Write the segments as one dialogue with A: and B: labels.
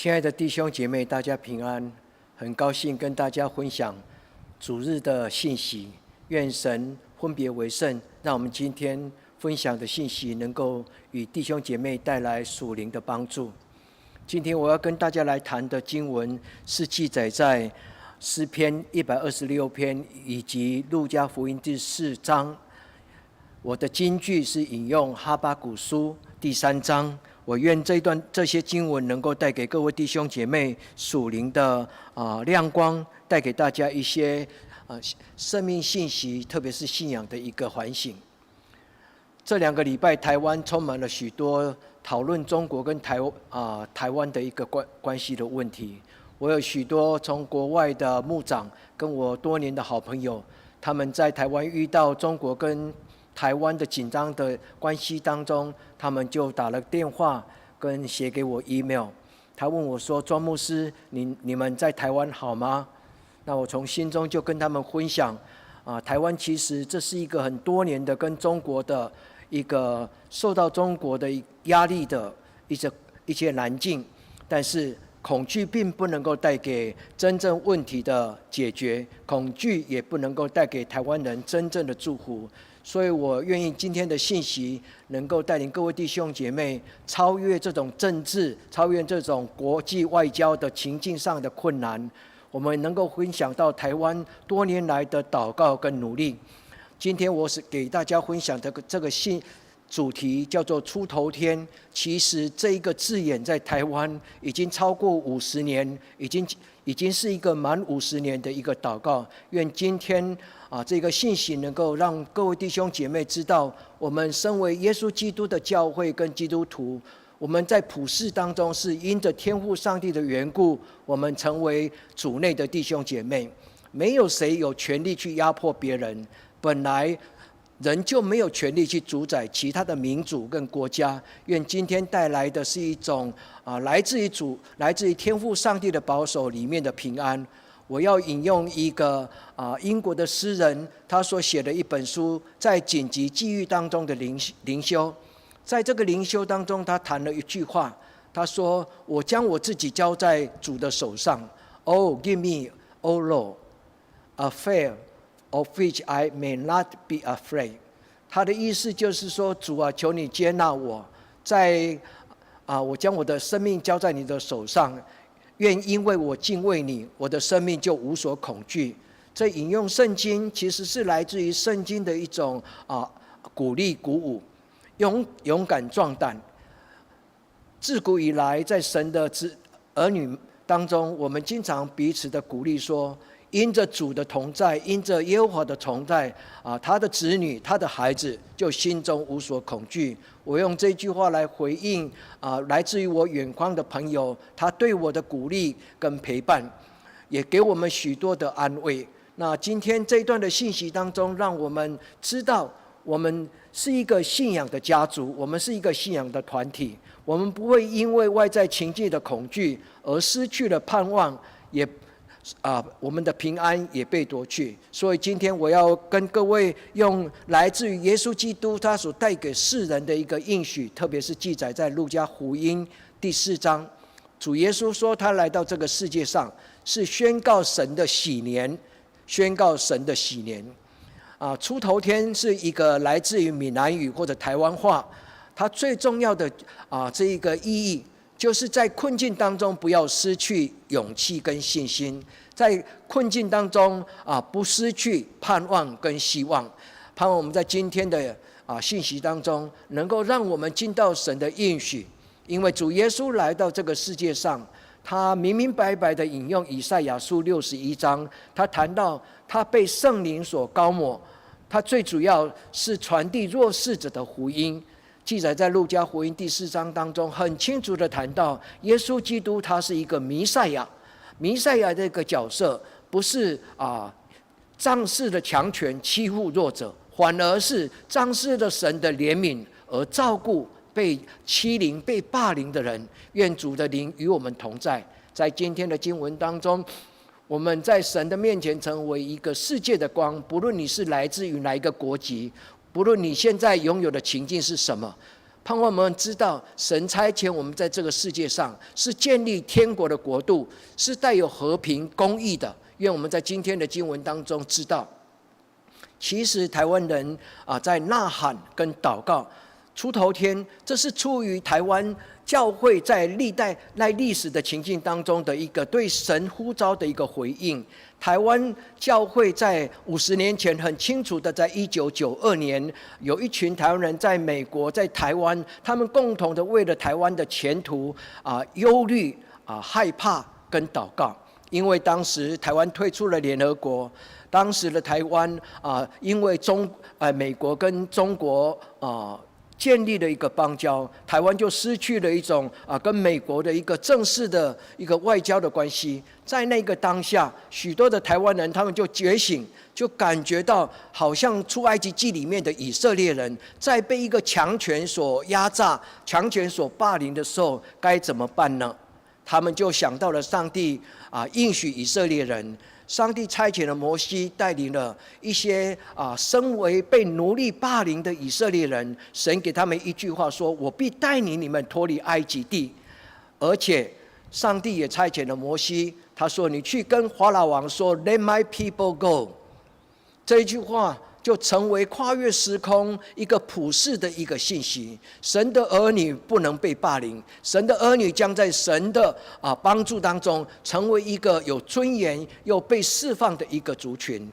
A: 亲爱的弟兄姐妹，大家平安！很高兴跟大家分享主日的信息。愿神分别为圣，让我们今天分享的信息能够与弟兄姐妹带来属灵的帮助。今天我要跟大家来谈的经文是记载在诗篇126篇以及路加福音第4章。我的金句是引用哈巴谷书第3章。我愿这些经文能够带给各位弟兄姐妹属灵的亮光，带给大家一些生命信息，特别是信仰的一个反省。这2个礼拜，台湾充满了许多讨论中国跟台湾的一个关系的问题。我有许多从国外的牧长跟我多年的好朋友，他们在台湾遇到中国跟台湾的紧张的关系当中，他们就打了电话跟写给我 email。他问我说：“庄牧师，你们在台湾好吗？”那我从心中就跟他们分享，台湾其实这是一个很多年的跟中国的一个受到中国的压力的一些难境，但是恐惧并不能够带给真正问题的解决，恐惧也不能够带给台湾人真正的祝福。所以我愿意今天的信息能够带领各位弟兄姐妹超越这种政治，超越这种国际外交的情境上的困难，我们能够分享到台湾多年来的祷告跟努力。今天我是给大家分享的这个主题叫做出头天。其实这一个字眼在台湾已经超过50年，已经是一个满50年的一个祷告。愿今天这个信息能够让各位弟兄姐妹知道，我们身为耶稣基督的教会跟基督徒，我们在普世当中是因着天父上帝的缘故，我们成为主内的弟兄姐妹。没有谁有权利去压迫别人，本来人就没有权利去主宰其他的民族跟国家。愿今天带来的是一种来自于天父上帝的保守里面的平安。我要引用一个英国的诗人，他所写的一本书，在紧急际遇当中的灵修。在这个灵修当中，他谈了一句话，他说：“我将我自己交在主的手上。Oh, give me, O Lord, a fear of which I may not be afraid。”他的意思就是说，主啊，求你接纳我，我将我的生命交在你的手上。愿因为我敬畏你，我的生命就无所恐惧。这引用圣经其实是来自于圣经的一种鼓励鼓舞，勇敢壮胆。自古以来，在神的儿女当中，我们经常彼此的鼓励说，因着主的同在，因着耶和华的同在，他的子女，他的孩子就心中无所恐惧。我用这句话来回应来自于我远方的朋友，他对我的鼓励跟陪伴，也给我们许多的安慰。那今天这一段的信息当中，让我们知道，我们是一个信仰的家族，我们是一个信仰的团体，我们不会因为外在情境的恐惧而失去了盼望，我们的平安也被夺去。所以今天我要跟各位用来自于耶稣基督他所带给世人的一个应许，特别是记载在路加福音第4章。主耶稣说，他来到这个世界上是宣告神的喜年，宣告神的喜年。出头天是一个来自于闽南语或者台湾话，它最重要的这一个意义，就是在困境当中不要失去勇气跟信心，在困境当中不失去盼望跟希望。盼望我们在今天的信息当中，能够让我们进到神的应许。因为主耶稣来到这个世界上，他明明白白的引用以赛亚书61章，他谈到他被圣灵所膏抹，他最主要是传递弱势者的福音。记载在路加福音第4章当中，很清楚的谈到耶稣基督他是一个弥赛亚。弥赛亚这个角色不是仗势的强权欺负弱者，反而是仗势的神的怜悯而照顾被欺凌被霸凌的人。愿主的灵与我们同在。在今天的经文当中，我们在神的面前成为一个世界的光，不论你是来自于哪一个国籍，不论你现在拥有的情境是什么，盼望我们知道，神差遣我们在这个世界上，是建立天国的国度，是带有和平公义的。愿我们在今天的经文当中知道，其实台湾人在呐喊跟祷告出头天，这是出于台湾教会在历史的情境当中的一个对神呼召的一个回应。台湾教会在50年前很清楚的，在1992年，有一群台湾人在美国、在台湾，他们共同的为了台湾的前途忧虑害怕跟祷告。因为当时台湾退出了联合国，当时的台湾因为美国跟中国建立了一个邦交，台湾就失去了一种跟美国的一个正式的一个外交的关系。在那个当下，许多的台湾人他们就觉醒，就感觉到好像出埃及记里面的以色列人在被一个强权所压榨、强权所霸凌的时候，该怎么办呢？他们就想到了上帝应许以色列人，上帝差遣了摩西，带领了一些身为被奴隶霸凌的以色列人，神给他们一句话说：我必带领你们脱离埃及地。而且上帝也差遣了摩西，他说：你去跟法老王说 Let my people go。 这一句话就成为跨越时空一个普世的一个信息。神的儿女不能被霸凌，神的儿女将在神的帮助当中，成为一个有尊严又被释放的一个族群。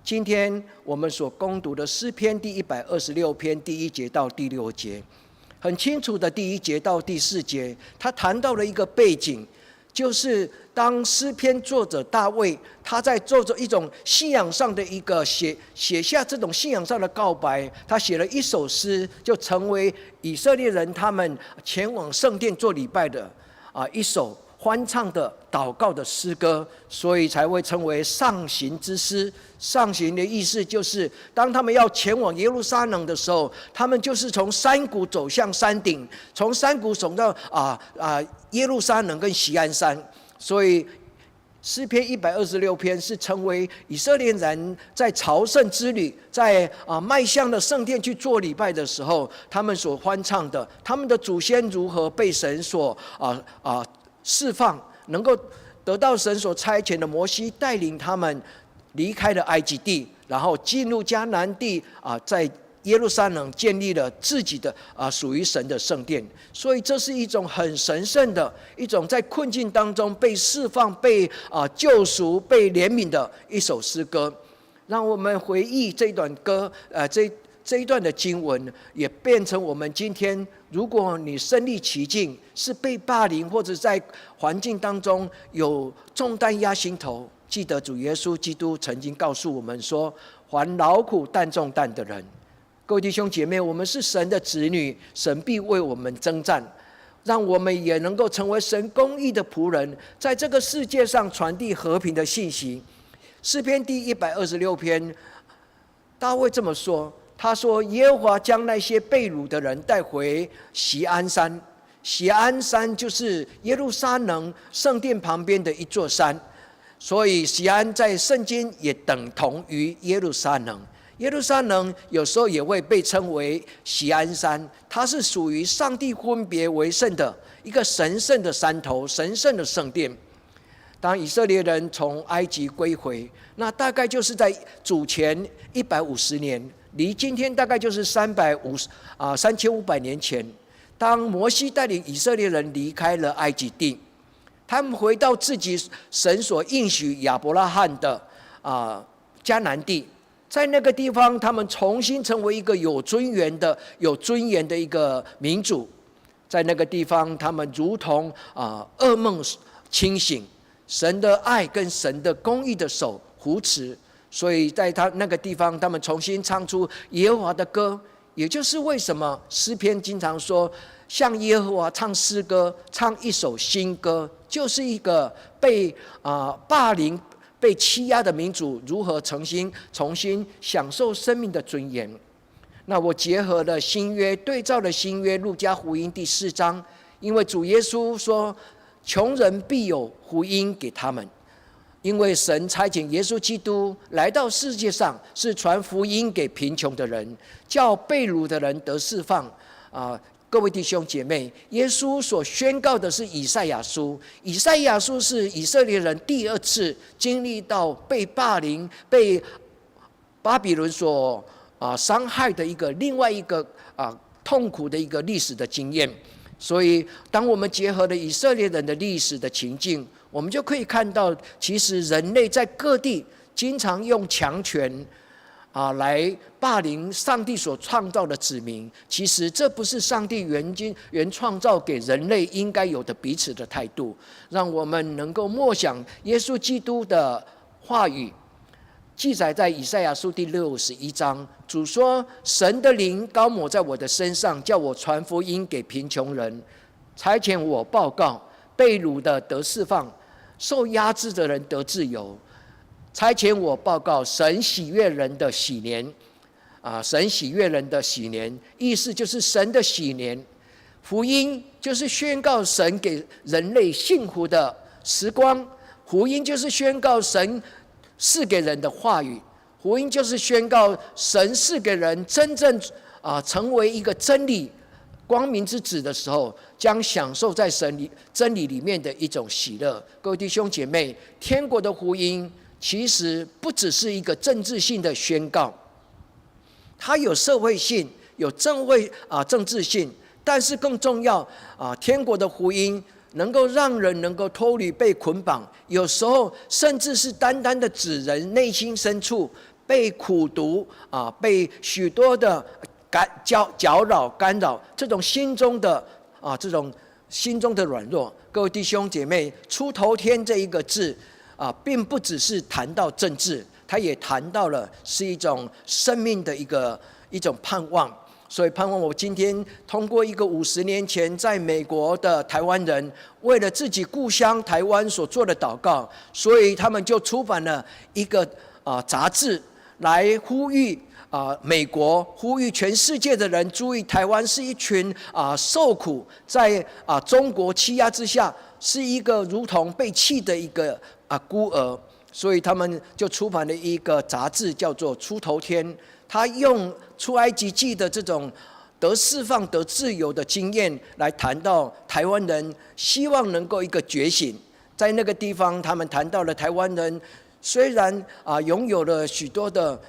A: 今天我们所攻读的诗篇第126篇第1节到第6节，很清楚的第1节到第4节，他谈到了一个背景，就是当诗篇作者大卫，他在做着一种信仰上的一个写下这种信仰上的告白，他写了一首诗，就成为以色列人他们前往圣殿做礼拜的一首欢唱的祷告的诗歌，所以才会称为上行之诗。上行的意思就是，当他们要前往耶路撒冷的时候，他们就是从山谷走向山顶，从山谷走到耶路撒冷跟锡安山。所以诗篇126篇是成为以色列人在朝圣之旅，在迈向了圣殿去做礼拜的时候，他们所欢唱的，他们的祖先如何被神所释放，能够得到神所差遣的摩西带领他们离开了埃及地，然后进入迦南地在耶路撒冷建立了自己的属于神的圣殿。所以这是一种很神圣的一种在困境当中被释放、被救赎、被怜悯的一首诗歌。让我们回忆这段歌，这一段的经文，也变成我们今天，如果你身历其境，是被霸凌或者在环境当中有重担压心头，记得主耶稣基督曾经告诉我们说：凡劳苦担重担的人。各位弟兄姐妹，我们是神的子女，神必为我们征战，让我们也能够成为神公义的仆人，在这个世界上传递和平的信息。诗篇第126篇，大卫这么说，他说：耶和华将那些被掳的人带回锡安山。锡安山就是耶路撒冷圣殿旁边的一座山，所以锡安在圣经也等同于耶路撒冷。耶路撒冷有时候也会被称为锡安山，它是属于上帝分别为圣的一个神圣的山头，神圣的圣殿。当以色列人从埃及归回，那大概就是在主前150年，离今天大概就是3500年前。当摩西带领以色列人离开了埃及地，他们回到自己神所应许亚伯拉罕的迦南地。在那个地方，他们重新成为一个有尊严的一个民族。在那个地方，他们如同噩梦清醒，神的爱跟神的公义的手扶持，所以在那个地方，他们重新唱出耶和华的歌。也就是为什么诗篇经常说，向耶和华唱诗歌，唱一首新歌，就是一个被霸凌、被欺压的民族如何重新享受生命的尊严。那我结合了新约，对照了新约路加福音第4章，因为主耶稣说，穷人必有福音给他们，因为神差遣耶稣基督来到世界上，是传福音给贫穷的人，叫被掳的人得释放，各位弟兄姐妹，耶稣所宣告的是以赛亚书。以赛亚书是以色列人第二次经历到被霸凌、被巴比伦所伤害的另外一个痛苦的一个历史的经验。所以，当我们结合了以色列人的历史的情境，我们就可以看到，其实人类在各地经常用强权来霸凌上帝所创造的子民。其实这不是上帝原创造给人类应该有的彼此的态度。让我们能够默想耶稣基督的话语，记载在以赛亚书第61章。主说：神的灵膏抹在我的身上，叫我传福音给贫穷人，差遣我报告被掳的得释放，受压制的人得自由，差遣我报告神喜悦人的喜年。神喜悦人的喜年，意思就是神的喜年。福音就是宣告神给人类幸福的时光，福音就是宣告神赐给人的话语，福音就是宣告神赐给人真正成为一个真理光明之子的时候，将享受在真理里面的一种喜乐。各位弟兄姐妹，天国的福音其实不只是一个政治性的宣告，它有社会性，有政治性，但是更重要天国的福音能够让人能够脱离被捆绑，有时候甚至是单单的指人内心深处被苦毒被许多的搅扰干扰，这种心中的软弱。各位弟兄姐妹，出头天这一个字并不只是谈到政治，它也谈到了是一种生命的一种盼望。所以盼望我今天通过一个50年前在美国的台湾人为了自己故乡台湾所做的祷告，所以他们就出版了一个杂志来呼吁美国，呼吁全世界的人注意，台湾是一群受苦在中国欺压之下，是一个如同被弃的一个孤儿。所以他们就出版了一个杂志，叫做《出头天》。他用出埃及记的这种得释放、得自由的经验，来谈到台湾人希望能够一个觉醒。在那个地方，他们谈到了台湾人虽然拥有了许多的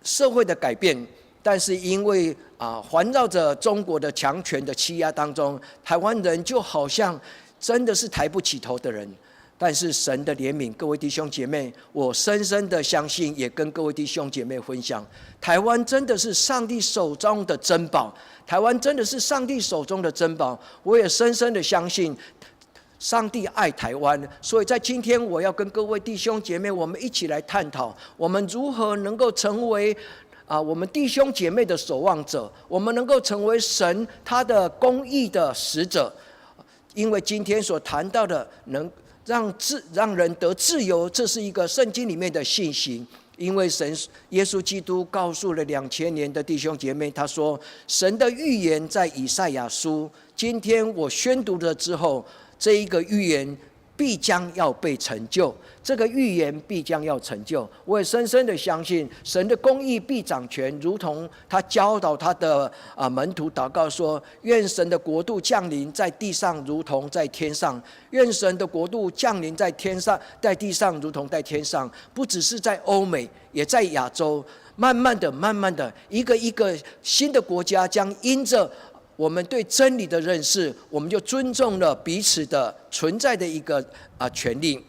A: 社会的改变，但是因为环绕着中国的强权的欺压当中，台湾人就好像真的是抬不起头的人。但是神的怜悯，各位弟兄姐妹，我深深的相信，也跟各位弟兄姐妹分享，台湾真的是上帝手中的珍宝，台湾真的是上帝手中的珍宝。我也深深的相信上帝爱台湾，所以在今天我要跟各位弟兄姐妹，我们一起来探讨，我们如何能够成为我们弟兄姐妹的守望者，我们能够成为神他的公义的使者。因为今天所谈到的能让人得自由，这是一个圣经里面的信息。因为耶稣基督告诉了2000年的弟兄姐妹，他说神的预言在以赛亚书，今天我宣读了之后，这一个预言必将要被成就，这个预言必将要成就。我也深深的相信神的公义必掌权，如同他教导他的门徒祷告说，愿神的国度降临在地上如同在天上，愿神的国度降临在天上，在地上如同在天上。不只是在欧美，也在亚洲，慢慢的一个新的国家将因着我们对真理的认识，我们就尊重了彼此的存在的一个权利。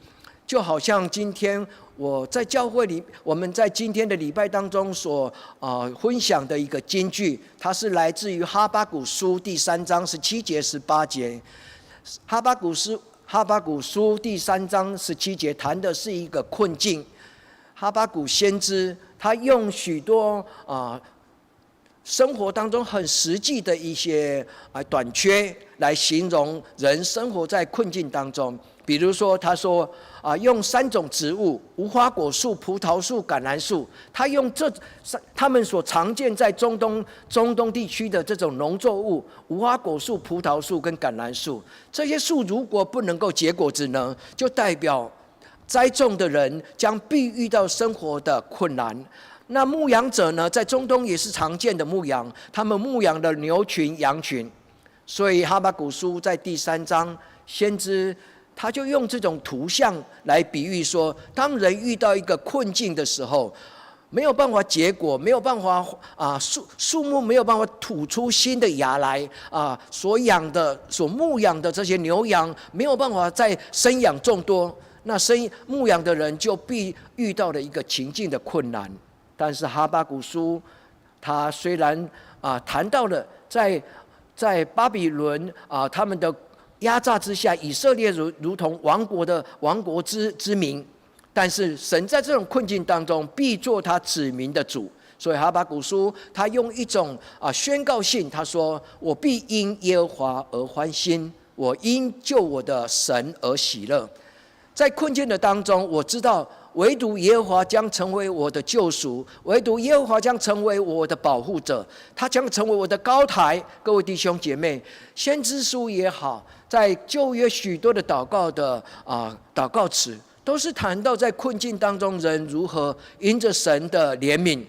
A: 就好像今天我在教会里，我们在今天的礼拜当中所分享的一个金句，它是来自于哈巴谷书第3章17节18节。哈巴谷书第3章17节谈的是一个困境。哈巴谷先知他用许多生活当中很实际的一些短缺来形容人生活在困境当中。比如说他说用3种植物，无花果树、葡萄树、橄榄树，他用他们所常见在中东地区的这种农作物，无花果树、葡萄树跟橄榄树，这些树如果不能够结果子呢，就代表栽种的人将必遇到生活的困难。那牧羊者呢，在中东也是常见的牧羊，他们牧羊的牛群、羊群。所以哈巴谷书在第3章，先知他就用这种图像来比喻说，当人遇到一个困境的时候，没有办法结果，没有办法树木没有办法吐出新的芽来所牧养的这些牛羊没有办法再生养众多，那牧养的人就必遇到了一个情境的困难。但是哈巴谷书他虽然谈到了在巴比伦他们的压榨之下，以色列如同亡国之民，但是神在这种困境当中必做他子民的主。所以哈巴谷书他用一种宣告性，他说：我必因耶和华而欢心，我因救我的神而喜乐。在困境的当中，我知道唯独耶和华将成为我的救赎，唯独耶和华将成为我的保护者，他将成为我的高台。各位弟兄姐妹，先知书也好，在旧约许多的祷告词，都是谈到在困境当中人如何因着神的怜悯，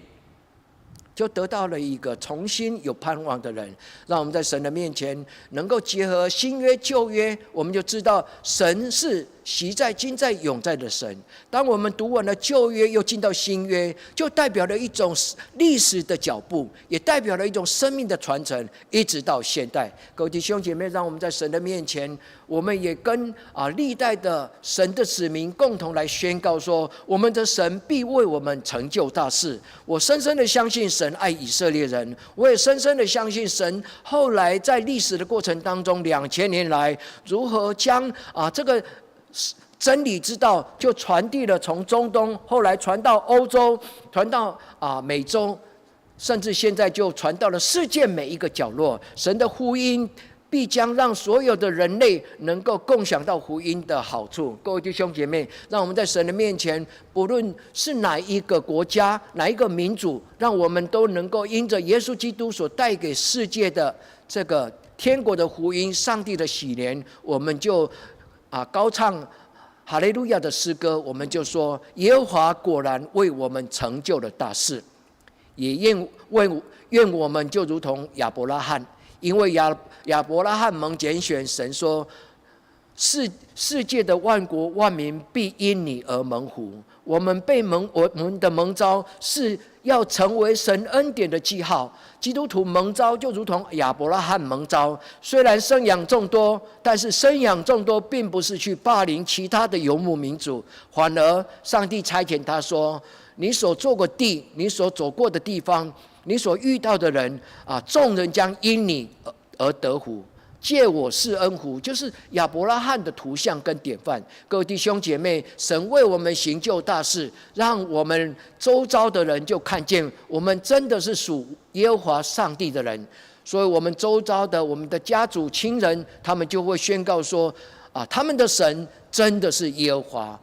A: 就得到了一个重新有盼望的人。让我们在神的面前能够结合新约旧约，我们就知道神是习在今在永在的神。当我们读完了旧约又进到新约，就代表了一种历史的脚步，也代表了一种生命的传承，一直到现代。各位弟兄姐妹，让我们在神的面前，我们也跟历代的神的子民共同来宣告说，我们的神必为我们成就大事。我深深的相信神爱以色列人，我也深深的相信神后来在历史的过程当中2000年来如何将这个真理之道就传递了，从中东后来传到欧洲，传到美洲，甚至现在就传到了世界每一个角落。神的福音必将让所有的人类能够共享到福音的好处。各位弟兄姐妹，让我们在神的面前，不论是哪一个国家、哪一个民族，让我们都能够因着耶稣基督所带给世界的这个天国的福音、上帝的喜怜，我们就高唱哈利路亚的诗歌，我们就说耶和华果然为我们成就了大事。也愿我们就如同亚伯拉罕，因为亚伯拉罕蒙拣选，神说世界的万国万民必因你而蒙福。我们的蒙召是要成为神恩典的记号。基督徒蒙召就如同亚伯拉罕蒙召，虽然生养众多，但是生养众多并不是去霸凌其他的游牧民族，反而上帝差遣他说：你所做过地，你所走过的地方，你所遇到的人众人将因你而得福。借我施恩福，就是亚伯拉罕的图像跟典范。各位弟兄姐妹，神为我们行救大事，让我们周遭的人就看见我们真的是属耶和华上帝的人。所以我们周遭的我们的家族亲人，他们就会宣告说他们的神真的是耶和华。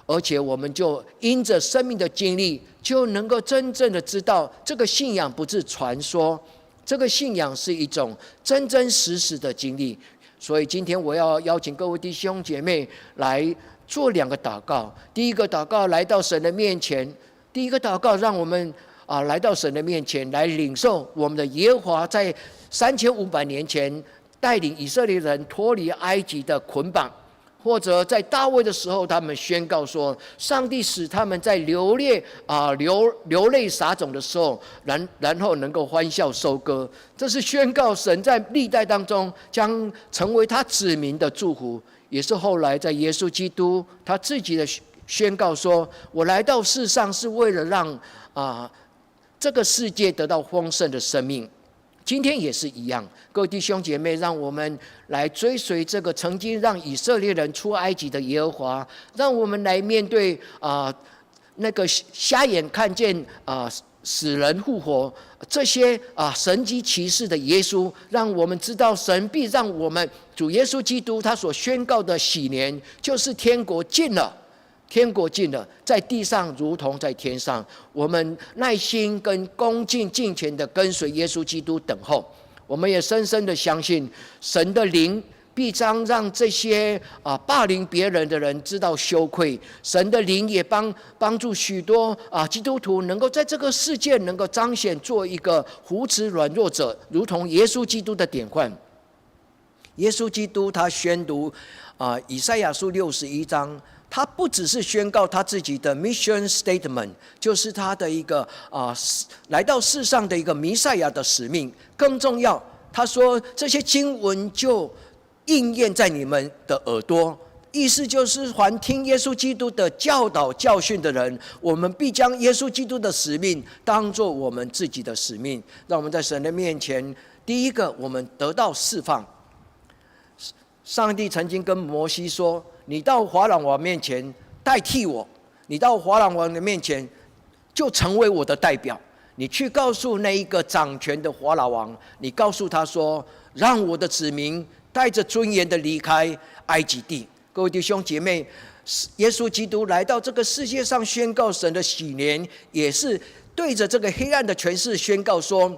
A: 而且我们就因着生命的经历，就能够真正的知道，这个信仰不是传说，这个信仰是一种真真实实的经历。所以今天我要邀请各位弟兄姐妹来做2个祷告。第一个祷告，来到神的面前；第一个祷告，让我们来到神的面前，来领受我们的耶和华在3500年前带领以色列人脱离埃及的捆绑。或者在大卫的时候，他们宣告说，上帝使他们在流泪撒种的时候，然后能够欢笑收割。这是宣告神在历代当中将成为他子民的祝福，也是后来在耶稣基督他自己的宣告说：我来到世上是为了让这个世界得到丰盛的生命。今天也是一样，各位弟兄姐妹，让我们来追随这个曾经让以色列人出埃及的耶和华，让我们来面对那个瞎眼看见死人复活这些神迹奇事的耶稣，让我们知道神必让我们主耶稣基督他所宣告的喜年，就是天国近了。天国近了，在地上如同在天上。我们耐心跟恭敬敬虔的跟随耶稣基督等候。我们也深深的相信，神的灵必将让这些霸凌别人的人知道羞愧。神的灵也帮助许多基督徒能够在这个世界能够彰显做一个扶持软弱者，如同耶稣基督的典范。耶稣基督他宣读以赛亚书61章，他不只是宣告他自己的 mission statement， 就是他的一个来到世上的一个弥赛亚的使命。更重要，他说这些经文就应验在你们的耳朵，意思就是凡听耶稣基督的教导教训的人，我们必将耶稣基督的使命当作我们自己的使命。让我们在神的面前，第一个我们得到释放。上帝曾经跟摩西说，你到法老王面前代替我，你到法老王的面前就成为我的代表，你去告诉那一个掌权的法老王，你告诉他说，让我的子民带着尊严的离开埃及地。各位弟兄姐妹，耶稣基督来到这个世界上宣告神的喜年，也是对着这个黑暗的权势宣告说，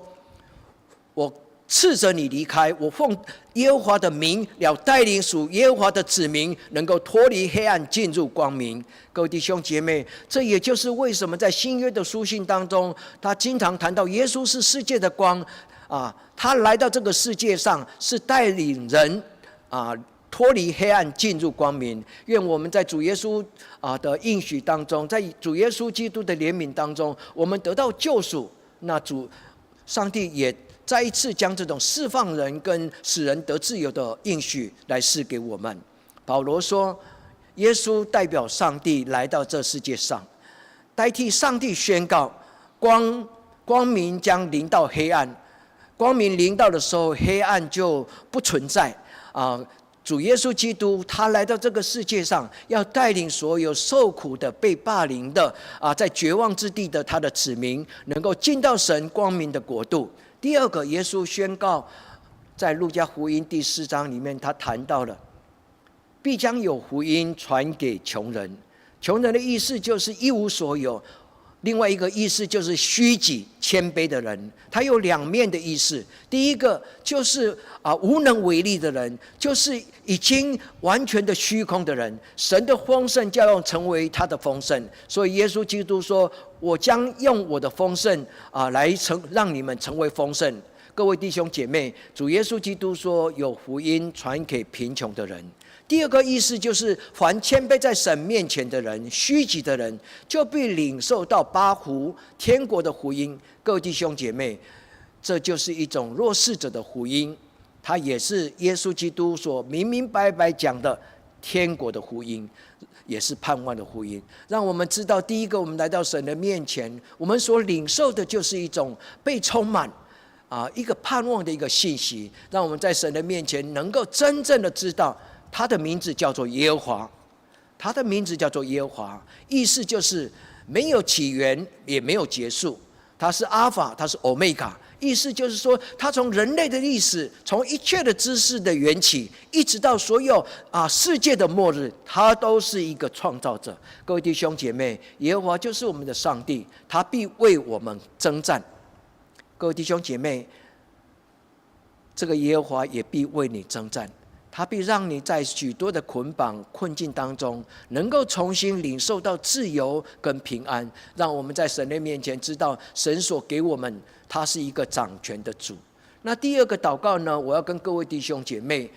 A: 我斥责你离开，我奉耶和华的名要带领属耶和华的子民能够脱离黑暗进入光明。各位弟兄姐妹，这也就是为什么在新约的书信当中，他经常谈到耶稣是世界的光他来到这个世界上是带领人脱离黑暗进入光明。愿我们在主耶稣的应许当中，在主耶稣基督的怜悯当中，我们得到救赎。那主上帝也再一次将这种释放人跟使人得自由的应许来赐给我们。保罗说，耶稣代表上帝来到这世界上，代替上帝宣告光明将临到黑暗。光明临到的时候，黑暗就不存在主耶稣基督他来到这个世界上，要带领所有受苦的被霸凌的在绝望之地的他的子民能够进到神光明的国度。第二个，耶稣宣告在路加福音第4章里面，他谈到了必将有福音传给穷人。穷人的意思就是一无所有，另外一个意思就是虚己谦卑的人。他有两面的意思。第一个就是无能为力的人，就是已经完全的虚空的人，神的丰盛就要成为他的丰盛。所以耶稣基督说，我将用我的丰盛来让你们成为丰盛。各位弟兄姐妹，主耶稣基督说有福音传给贫穷的人。第二个意思就是凡谦卑在神面前的人，虚己的人，就必领受到八福天国的福音。各位弟兄姐妹，这就是一种弱势者的福音，它也是耶稣基督所明明白白讲的天国的福音，也是盼望的福音。让我们知道，第一个，我们来到神的面前，我们所领受的就是一种被充满一个盼望的一个信息，让我们在神的面前能够真正的知道他的名字叫做耶和华。他的名字叫做耶和华，意思就是没有起源也没有结束，他是阿法，他是欧米伽。意思就是说，他从人类的历史，从一切的知识的缘起，一直到所有世界的末日，他都是一个创造者。各位弟兄姐妹，耶和华就是我们的上帝，他必为我们征战。各位弟兄姐妹，这个耶和华也必为你征战，他必让你在许多的捆绑困境当中，能够重新领受到自由跟平安。让我们在神的面前知道，神所给我们，他是一个掌权的主。那第二个祷告呢，我要跟各位弟兄姐妹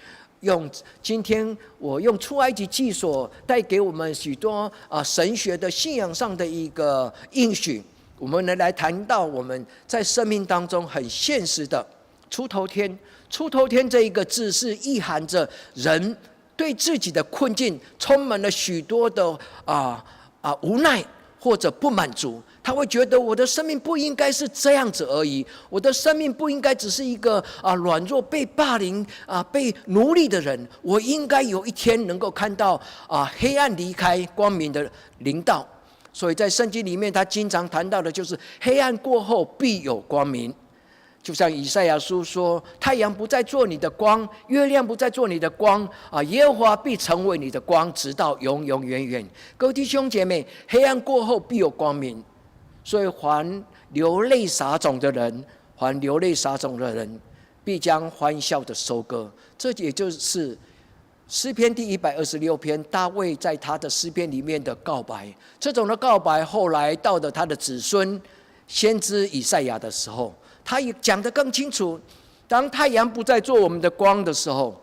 A: 今天我用出埃及记所带给我们许多神学的信仰上的一个应许，我们来谈到我们在生命当中很现实的出头天。出头天这一个字是意含着人对自己的困境充满了许多的无奈或者不满足，他会觉得我的生命不应该是这样子而已，我的生命不应该只是一个软弱被霸凌被奴隶的人，我应该有一天能够看到黑暗离开，光明的临到。所以在圣经里面，他经常谈到的就是黑暗过后必有光明。就像以赛亚书说，太阳不再做你的光，月亮不再做你的光耶和华必成为你的光，直到永永远远。各位弟兄姐妹，黑暗过后必有光明。所以凡流泪撒种的人，必将欢笑的收割。这也就是诗篇第126篇，大卫在他的诗篇里面的告白，这种的告白，后来到了他的子孙先知以赛亚的时候，他也讲得更清楚。当太阳不再做我们的光的时候，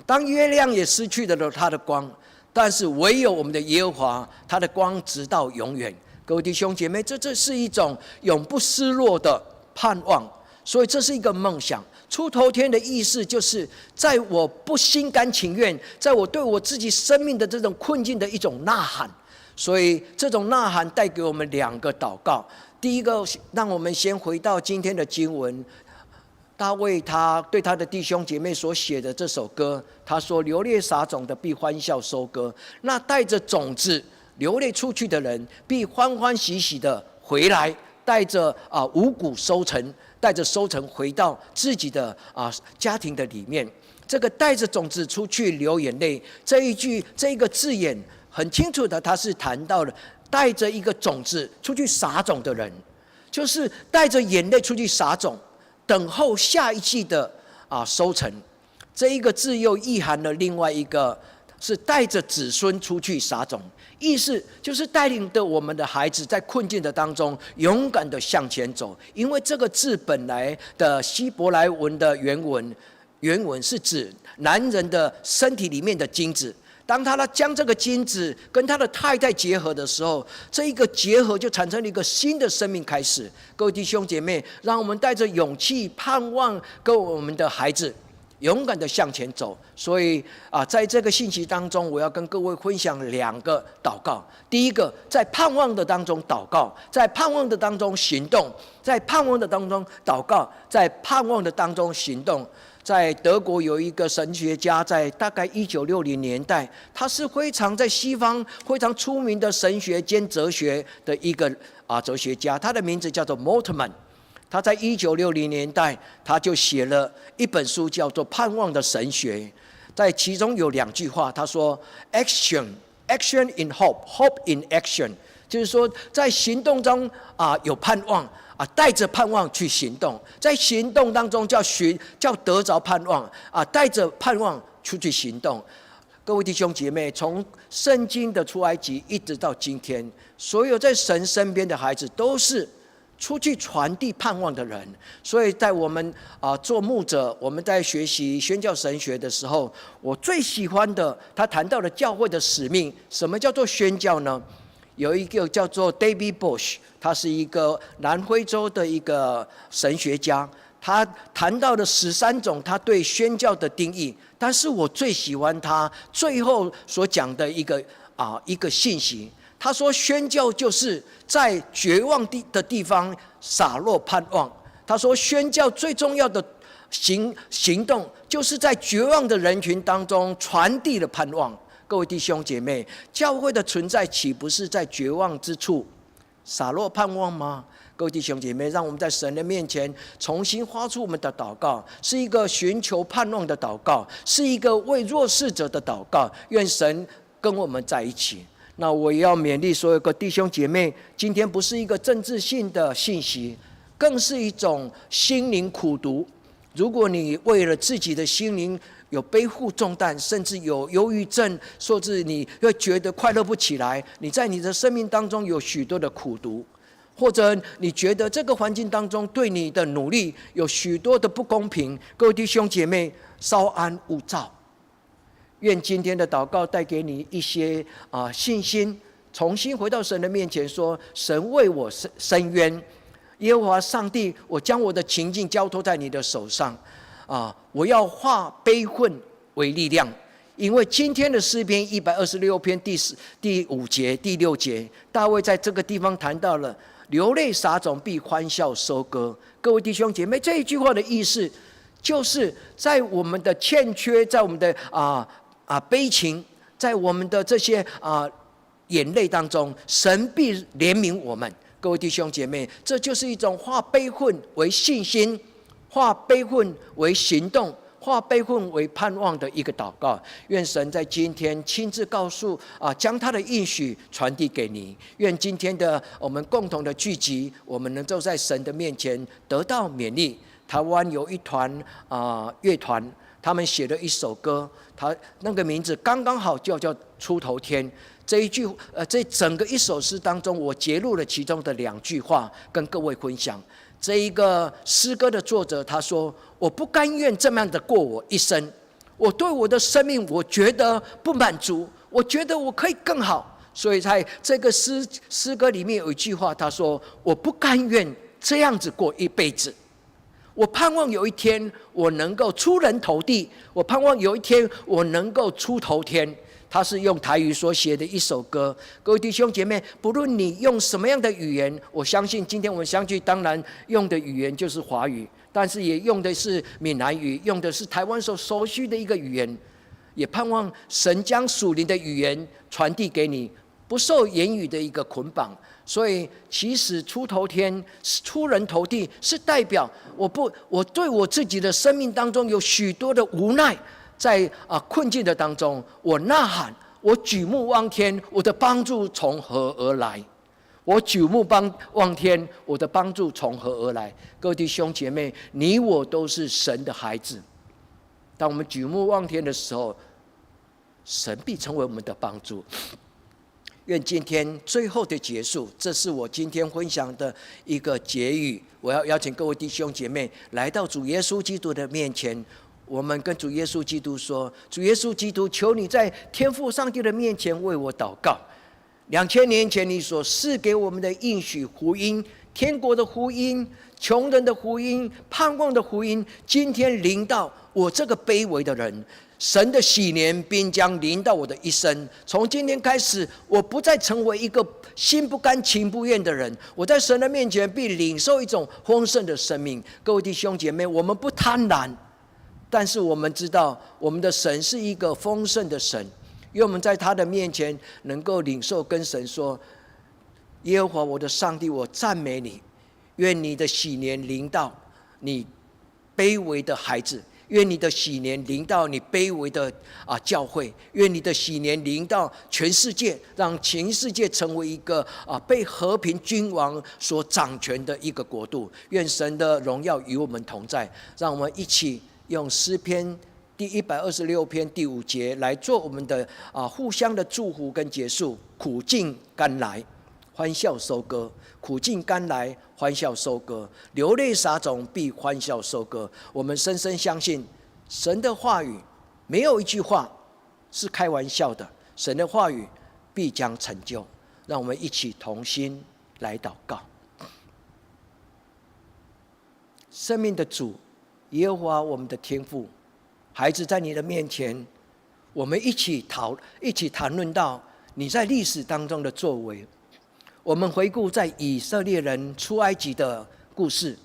A: 当月亮也失去了它的光，但是唯有我们的耶和华，他的光直到永远。各位弟兄姐妹，这是一种永不失落的盼望，所以这是一个梦想。出头天的意思就是，在我不心甘情愿，在我对我自己生命的这种困境的一种呐喊。所以这种呐喊带给我们2个祷告。第一个，让我们先回到今天的经文，大卫他对他的弟兄姐妹所写的这首歌，他说：流泪撒种的必欢笑收割，那带着种子流泪出去的人必欢欢喜喜的回来，带着五谷收成，带着收成回到自己的家庭的里面。这个带着种子出去流眼泪，这一个字眼很清楚的，他是谈到了带着一个种子出去撒种的人，就是带着眼泪出去撒种，等候下一季的收成。这一个字又意含了另外一个，是带着子孙出去撒种，意思就是带领着我们的孩子在困境的当中勇敢的向前走。因为这个字本来的希伯来文的原文是指男人的身体里面的精子，当他将这个精子跟他的太太结合的时候，这一个结合就产生了一个新的生命开始。各位弟兄姐妹，让我们带着勇气盼望跟我们的孩子勇敢的向前走。所以在这个信息当中，我要跟各位分享2个祷告。第一个，在盼望的当中祷告，在盼望的当中行动，在盼望的当中祷告，在盼望的当中行动。在德国有一个神学家，在大概1960年代，他是非常在西方非常出名的神学兼哲学的一个哲学家，他的名字叫做 Moltmann。他在1960年代，他就写了一本书，叫做《盼望的神学》。在其中有2句话，他说 ：“Action in hope, hope in action。”就是说，在行动中有盼望。带着盼望去行动，在行动当中叫得着盼望带着盼望出去行动。各位弟兄姐妹，从圣经的出埃及一直到今天，所有在神身边的孩子都是出去传递盼望的人。所以在我们做牧者，我们在学习宣教神学的时候，我最喜欢的，他谈到了教会的使命。什么叫做宣教呢？有一个叫做 David Bush， 他是一个南非洲的一个神学家，他谈到了13种他对宣教的定义。但是我最喜欢他最后所讲的一个信息。他说，宣教就是在绝望的地方洒落盼望。他说，宣教最重要的行动，就是在绝望的人群当中传递了盼望。各位弟兄姐妹，教会的存在岂不是在绝望之处洒落盼望吗？各位弟兄姐妹，让我们在神的面前重新发出我们的祷告，是一个寻求盼望的祷告，是一个为弱势者的祷告。愿神跟我们在一起。那我也要勉励所有的弟兄姐妹，今天不是一个政治性的信息，更是一种心灵苦毒。如果你为了自己的心灵有背负重担，甚至有忧郁症，甚至你会觉得快乐不起来，你在你的生命当中有许多的苦毒，或者你觉得这个环境当中对你的努力有许多的不公平。各位弟兄姐妹，稍安勿躁。愿今天的祷告带给你一些信心，重新回到神的面前说：神为我伸冤，耶和华上帝，我将我的情境交托在你的手上我要化悲愤为力量。因为今天的诗篇126篇第5节、第6节，大卫在这个地方谈到了流泪撒种必欢笑收割。各位弟兄姐妹，这一句话的意思就是在我们的欠缺，在我们的悲情，在我们的这些眼泪当中，神必怜悯我们。各位弟兄姐妹，这就是一种化悲愤为信心，化悲愤为行动，化悲愤为盼望的一个祷告。愿神在今天亲自告诉将他的应许传递给你。愿今天的我们共同的聚集，我们能够在神的面前得到勉励。台湾有一团乐团，他们写了一首歌，他那个名字刚刚好就叫《出头天》。这整个一首诗当中，我截录了其中的2句话，跟各位分享。这一个诗歌的作者他说：“我不甘愿这么样的过我一生，我对我的生命我觉得不满足，我觉得我可以更好。”所以在这个诗歌里面有一句话，他说：“我不甘愿这样子过一辈子。”我盼望有一天我能够出人头地，我盼望有一天我能够出头天。他是用台语所写的一首歌。各位弟兄姐妹，不论你用什么样的语言，我相信今天我们相聚当然用的语言就是华语，但是也用的是闽南语，用的是台湾所熟悉的一个语言。也盼望神将属灵的语言传递给你，不受言语的一个捆绑。所以其实出头天、出人头地，是代表我对我自己的生命当中有许多的无奈，在困境的当中，我呐喊，我举目望天，我的帮助从何而来？我举目望天，我的帮助从何而来？各位弟兄姐妹，你我都是神的孩子。当我们举目望天的时候，神必成为我们的帮助。愿今天最后的结束，这是我今天分享的一个结语。我要邀请各位弟兄姐妹来到主耶稣基督的面前，我们跟主耶稣基督说：“主耶稣基督，求你在天父上帝的面前为我祷告。2000年前你所赐给我们的应许福音，天国的福音、穷人的福音、盼望的福音，今天临到我这个卑微的人。神的喜年并将临到我的一生。从今天开始，我不再成为一个心不甘情不愿的人，我在神的面前必领受一种丰盛的生命。”各位弟兄姐妹，我们不贪婪，但是我们知道我们的神是一个丰盛的神，因为我们在他的面前能够领受，跟神说：“耶和华我的上帝，我赞美你，愿你的喜年临到你卑微的孩子，愿你的喜年临到你卑微的教会，愿你的喜年临到全世界，让全世界成为一个被和平君王所掌权的一个国度。愿神的荣耀与我们同在。”让我们一起用诗篇第126篇第5节来做我们的互相的祝福跟结束。苦尽甘来，欢笑收割；苦尽甘来，欢笑收割；流泪撒种，必欢笑收割。我们深深相信，神的话语没有一句话是开玩笑的，神的话语必将成就。让我们一起同心来祷告。生命的主耶和华我们的天父，孩子在你的面前，我们一起谈论到你在历史当中的作为。我们回顾在以色列人出埃及的故事，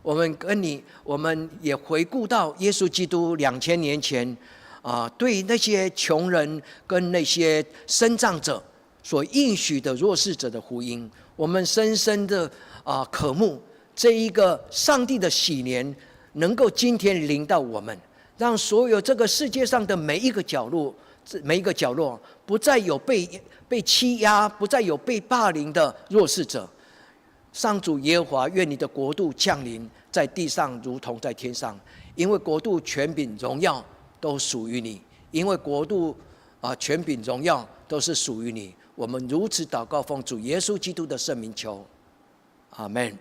A: 我们也回顾到耶稣基督2000年前对那些穷人跟那些身障者所应许的弱势者的福音。我们深深的渴慕这一个上帝的喜年能够今天临到我们，让所有这个世界上的每一个角落不再有被欺压，不再有被霸凌的弱势者。上主耶和华，愿你的国度降临在地上如同在天上，因为国度、权柄、荣耀都属于你，因为国度权柄、荣耀都是属于你。我们如此祷告，奉主耶稣基督的圣名求，阿们。